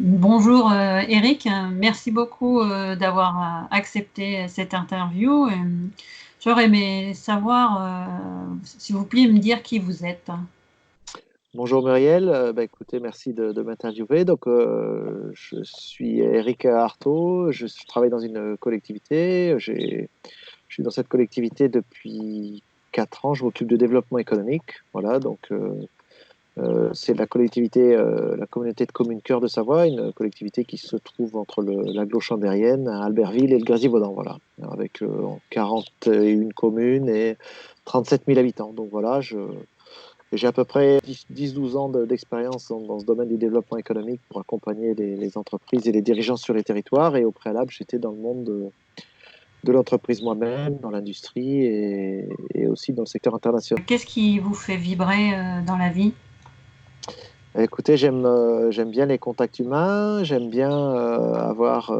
Bonjour Eric, merci beaucoup d'avoir accepté cette interview. J'aurais aimé savoir, s'il vous plaît, me dire qui vous êtes. Bonjour Muriel, écoutez, merci de m'interviewer. Je suis Eric Artaud, je travaille dans une collectivité. Je suis dans cette collectivité depuis 4 ans. Je m'occupe de développement économique. Voilà, c'est la collectivité, la communauté de communes Cœur de Savoie, une collectivité qui se trouve entre l'agglo-chambérienne, Albertville et le Grésivaudan. Voilà, avec 41 communes et 37 000 habitants. Donc voilà, j'ai à peu près 10-12 ans d'expérience dans ce domaine du développement économique pour accompagner les entreprises et les dirigeants sur les territoires. Et au préalable, j'étais dans le monde de l'entreprise moi-même, dans l'industrie et aussi dans le secteur international. Qu'est-ce qui vous fait vibrer dans la vie? Écoutez, j'aime bien les contacts humains, j'aime bien avoir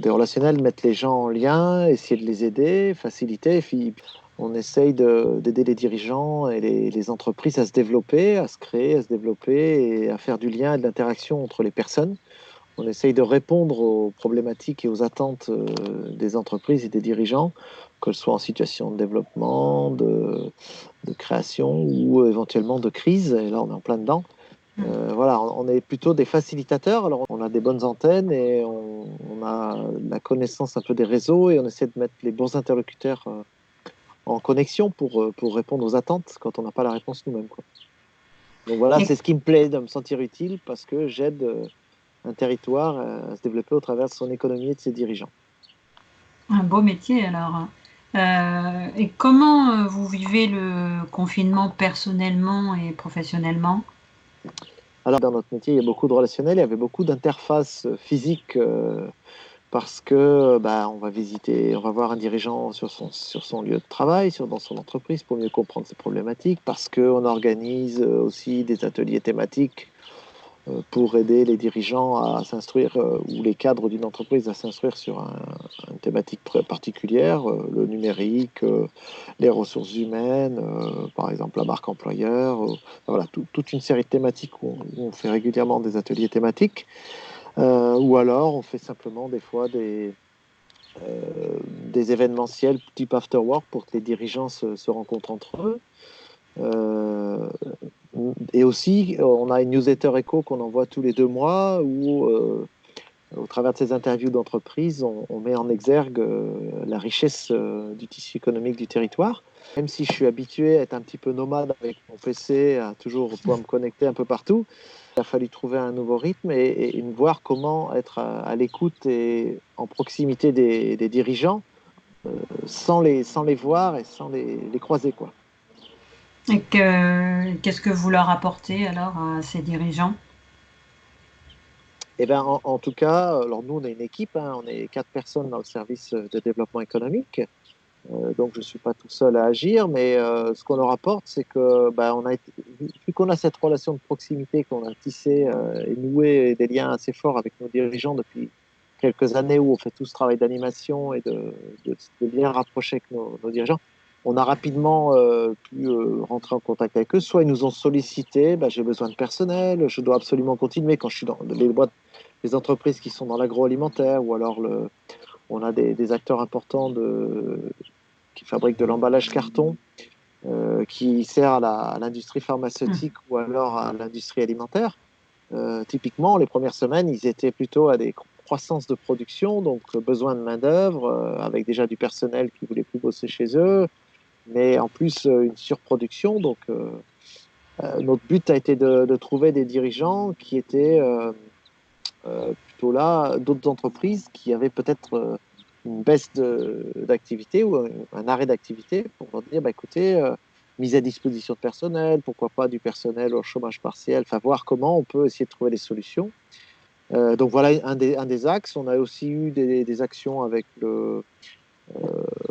des relationnels, mettre les gens en lien, essayer de les aider, faciliter. Et puis, on essaye d'aider les dirigeants et les entreprises à se développer, à se créer, à se développer et à faire du lien et de l'interaction entre les personnes. On essaye de répondre aux problématiques et aux attentes des entreprises et des dirigeants, que ce soit en situation de développement, de création ou éventuellement de crise. Et là, on est en plein dedans. Voilà, on est plutôt des facilitateurs. Alors, on a des bonnes antennes et on a la connaissance un peu des réseaux et on essaie de mettre les bons interlocuteurs en connexion pour répondre aux attentes quand on n'a pas la réponse nous-mêmes, quoi. Donc voilà, Et c'est ce qui me plaît de me sentir utile parce que j'aide un territoire à se développer au travers de son économie et de ses dirigeants. un beau métier alors. Et comment vous vivez le confinement personnellement et professionnellement? Alors, dans notre métier, il y a beaucoup de relationnels, il y avait beaucoup d'interfaces physiques parce que on va visiter, on va voir un dirigeant sur son lieu de travail, dans son entreprise pour mieux comprendre ses problématiques, parce qu'on organise aussi des ateliers thématiques pour aider les dirigeants à s'instruire ou les cadres d'une entreprise à s'instruire sur une thématique très particulière, le numérique, les ressources humaines, par exemple la marque employeur, voilà, toute une série de thématiques où on fait régulièrement des ateliers thématiques, ou alors on fait simplement des fois des événementiels type after work pour que les dirigeants se rencontrent entre eux. Euh, et aussi, on a une newsletter éco qu'on envoie tous les 2 mois où, au travers de ces interviews d'entreprise, on met en exergue la richesse du tissu économique du territoire. Même si je suis habitué à être un petit peu nomade avec mon PC, à toujours pouvoir me connecter un peu partout, il a fallu trouver un nouveau rythme et voir comment être à l'écoute et en proximité des dirigeants sans les voir et sans les croiser, quoi. Et qu'est-ce que vous leur apportez alors à ces dirigeants? Eh ben, en tout cas, alors nous, on est une équipe, hein, on est 4 personnes dans le service de développement économique. Donc, je ne suis pas tout seul à agir, mais ce qu'on leur apporte, c'est que vu qu'on a cette relation de proximité, qu'on a tissé et noué des liens assez forts avec nos dirigeants depuis quelques années, où on fait tout ce travail d'animation et de liens rapprochés avec nos dirigeants, on a rapidement pu rentrer en contact avec eux. Soit ils nous ont sollicité, j'ai besoin de personnel, je dois absolument continuer quand je suis dans les boîtes, les entreprises qui sont dans l'agroalimentaire, ou alors on a des acteurs importants qui fabriquent de l'emballage carton, qui sert à l'industrie pharmaceutique ou alors à l'industrie alimentaire. Typiquement, les premières semaines, ils étaient plutôt à des croissances de production, donc besoin de main-d'œuvre, avec déjà du personnel qui voulait plus bosser chez eux, mais en plus une surproduction. Notre but a été de trouver des dirigeants qui étaient plutôt là, d'autres entreprises qui avaient peut-être une baisse d'activité ou un arrêt d'activité pour leur dire, écoutez, mise à disposition de personnel, pourquoi pas du personnel au chômage partiel, enfin voir comment on peut essayer de trouver des solutions. Donc voilà un des axes. On a aussi eu des actions avec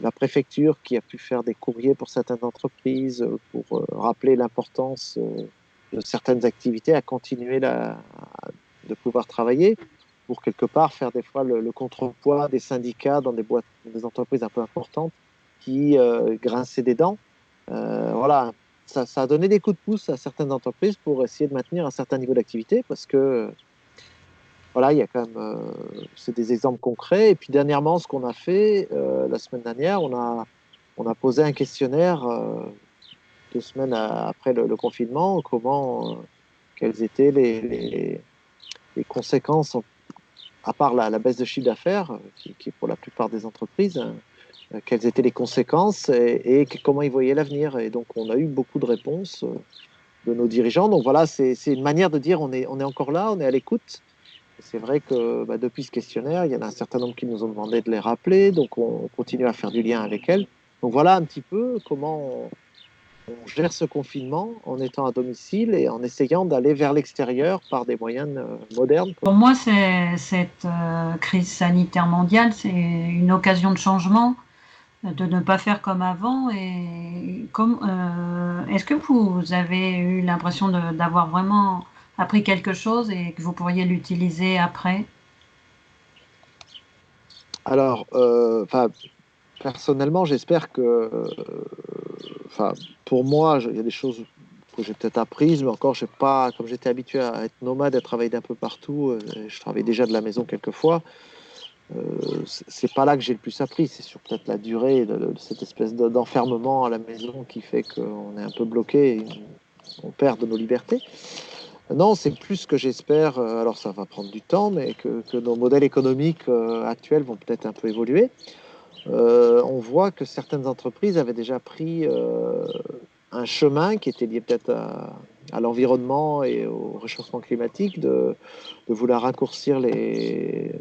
la préfecture qui a pu faire des courriers pour certaines entreprises pour rappeler l'importance de certaines activités à continuer de pouvoir travailler pour quelque part faire des fois le contrepoids des syndicats dans des entreprises un peu importantes qui grinçaient des dents. Voilà, ça a donné des coups de pouce à certaines entreprises pour essayer de maintenir un certain niveau d'activité parce que voilà, il y a quand même, c'est des exemples concrets. Et puis dernièrement, ce qu'on a fait la semaine dernière, on a posé un questionnaire 2 semaines après le confinement, quelles étaient les conséquences, à part la baisse de chiffre d'affaires, qui est pour la plupart des entreprises, hein, quelles étaient les conséquences et comment ils voyaient l'avenir. Et donc, on a eu beaucoup de réponses de nos dirigeants. Donc voilà, c'est une manière de dire on est encore là, on est à l'écoute. C'est vrai que bah, depuis ce questionnaire, il y en a un certain nombre qui nous ont demandé de les rappeler, donc on continue à faire du lien avec elles. Donc voilà un petit peu comment on gère ce confinement en étant à domicile et en essayant d'aller vers l'extérieur par des moyens modernes, quoi. Pour moi, cette crise sanitaire mondiale, c'est une occasion de changement, de ne pas faire comme avant. Et est-ce que vous avez eu l'impression d'avoir vraiment appris quelque chose et que vous pourriez l'utiliser après? Alors, personnellement, j'espère que, enfin, pour moi, il y a des choses que j'ai peut-être apprises, mais encore, j'ai pas, comme j'étais habitué à être nomade, à travailler d'un peu partout, je travaillais déjà de la maison quelquefois. C'est pas là que j'ai le plus appris, c'est sur peut-être la durée de cette espèce d'enfermement à la maison qui fait qu'on est un peu bloqué et on perd de nos libertés. Non, c'est plus ce que j'espère, alors ça va prendre du temps, mais que nos modèles économiques actuels vont peut-être un peu évoluer. On voit que certaines entreprises avaient déjà pris un chemin qui était lié peut-être à l'environnement et au réchauffement climatique, de vouloir raccourcir les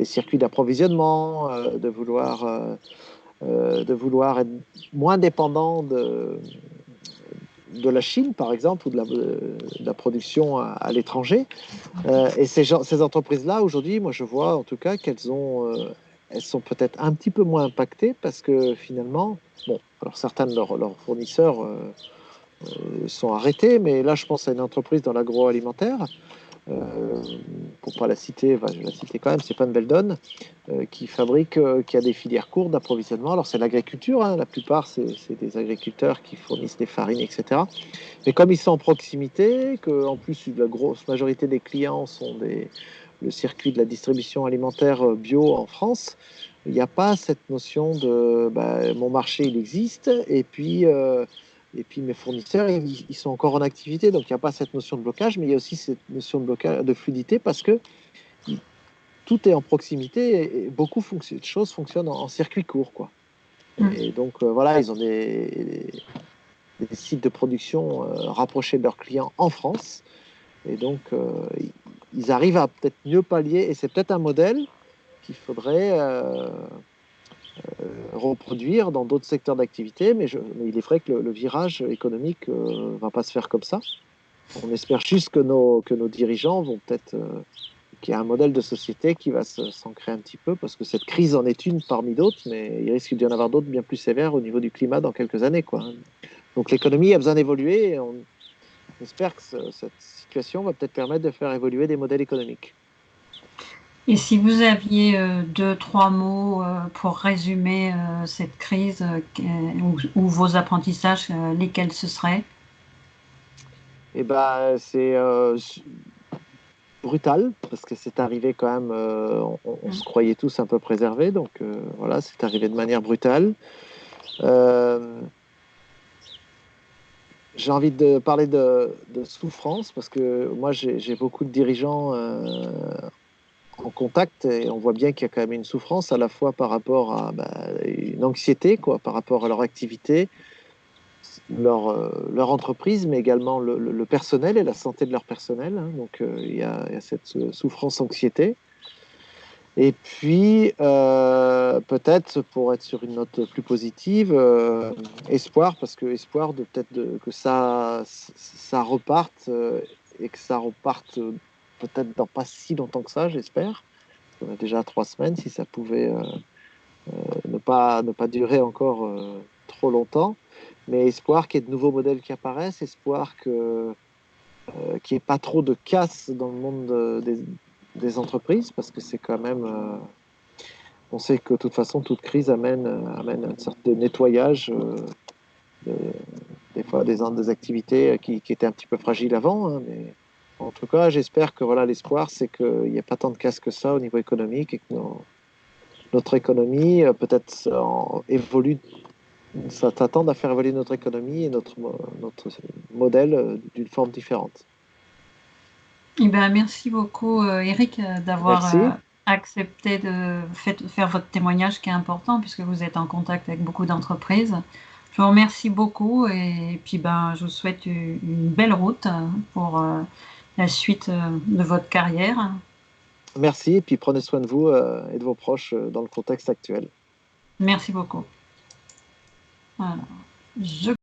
circuits d'approvisionnement, de vouloir être moins dépendant de la Chine, par exemple, ou de la production à l'étranger. Et ces entreprises-là, aujourd'hui, moi, je vois en tout cas elles sont peut-être un petit peu moins impactées parce que finalement, bon, alors certains de leurs fournisseurs sont arrêtés, mais là, je pense à une entreprise dans l'agroalimentaire, euh, pour pas la citer, je vais la citer quand même, c'est pas une belle donne, qui a des filières courtes d'approvisionnement. Alors, c'est l'agriculture, hein, la plupart, c'est des agriculteurs qui fournissent des farines, etc. Mais comme ils sont en proximité, qu'en plus la grosse majorité des clients sont le circuit de la distribution alimentaire bio en France, il n'y a pas cette notion de bah, mon marché il existe et puis mes fournisseurs ils sont encore en activité, donc il n'y a pas cette notion de blocage, mais il y a aussi cette notion de blocage, de fluidité parce que il- tout est en proximité et beaucoup de choses fonctionnent en circuit court, quoi. Mm. Et donc voilà, ils ont des sites de production rapprochés de leurs clients en France. Et donc, ils arrivent à peut-être mieux pallier. Et c'est peut-être un modèle qu'il faudrait reproduire dans d'autres secteurs d'activité. Mais il est vrai que le virage économique ne va pas se faire comme ça. On espère juste que nos dirigeants vont peut-être qu'il y a un modèle de société qui va s'ancrer un petit peu, parce que cette crise en est une parmi d'autres, mais il risque d'y en avoir d'autres bien plus sévères au niveau du climat dans quelques années, quoi. Donc l'économie a besoin d'évoluer et on espère que cette situation va peut-être permettre de faire évoluer des modèles économiques. Et si vous aviez deux, trois mots pour résumer cette crise ou vos apprentissages, lesquels ce seraient? Et ben, c'est brutal parce que c'est arrivé quand même. On se croyait tous un peu préservés, donc voilà, c'est arrivé de manière brutale. Euh, j'ai envie de parler de souffrance parce que moi j'ai beaucoup de dirigeants en contact et on voit bien qu'il y a quand même une souffrance à la fois par rapport à bah, une anxiété quoi, par rapport à leur activité, leur entreprise, mais également le personnel et la santé de leur personnel, hein. Donc il y a cette souffrance-anxiété. Et puis, peut-être, pour être sur une note plus positive, espoir, parce que espoir de peut-être que ça reparte et que ça reparte peut-être dans pas si longtemps que ça, j'espère. On a déjà 3 semaines, si ça pouvait ne pas durer encore trop longtemps. Mais espoir qu'il y ait de nouveaux modèles qui apparaissent, espoir qu'il n'y ait pas trop de casse dans le monde des entreprises, parce que c'est quand même on sait que de toute façon, toute crise amène une sorte de nettoyage de- des fois des activités qui étaient un petit peu fragiles avant, hein, mais En tout cas, j'espère que voilà, l'espoir, c'est qu'il n'y ait pas tant de casse que ça au niveau économique et que notre économie peut-être évolue, ça t'attend à faire évoluer notre économie et notre modèle d'une forme différente. Eh ben, merci beaucoup, Eric, d'avoir Merci. accepté de faire votre témoignage qui est important puisque vous êtes en contact avec beaucoup d'entreprises. Je vous remercie beaucoup et puis ben, je vous souhaite une belle route pour la suite de votre carrière. Merci et puis prenez soin de vous et de vos proches dans le contexte actuel. Merci beaucoup. Voilà. Je